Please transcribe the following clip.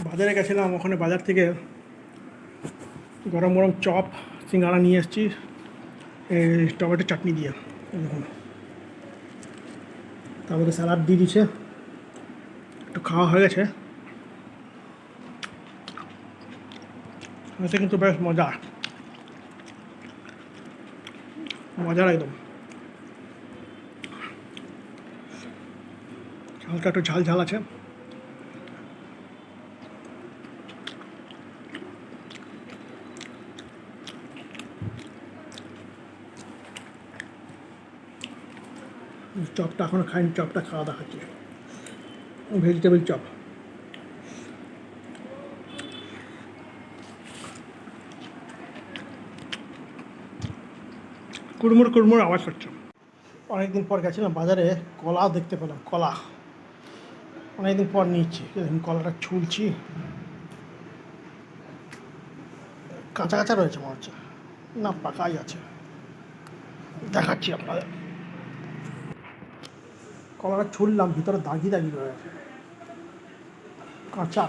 বাজারে গেছিলাম, ওখানে বাজার থেকে গরম গরম চপ সিঙ্গাড়া নিয়ে এসেছি এই টমেটো চাটনি দিয়ে। দেখুন, তার মধ্যে স্যালাড দিয়ে দিচ্ছে, একটু খাওয়া হয়ে গেছে। এতে কিন্তু বেশ মজার একদম। হালকা একটু ঝাল ঝাল আছে। চপটা এখনো খাইনি, চপটা খাওয়া দেখাচ্ছি। ভেজিটেবল চপ, কুড়মুড় কুড়মুড় আওয়াজ করছে। অনেকদিন পর গেছিলাম বাজারে, কলা দেখতে পেলাম। কলা অনেকদিন পর নিচ্ছি, কলাটা ছুলছি, কাঁচা কাঁচা রয়েছে মনে হচ্ছে, না পাকাই আছে। দেখাচ্ছি আপনাদের। কলাটা ছুললাম, ভিতরে দাগি দাগি রয়েছে, কাঁচা।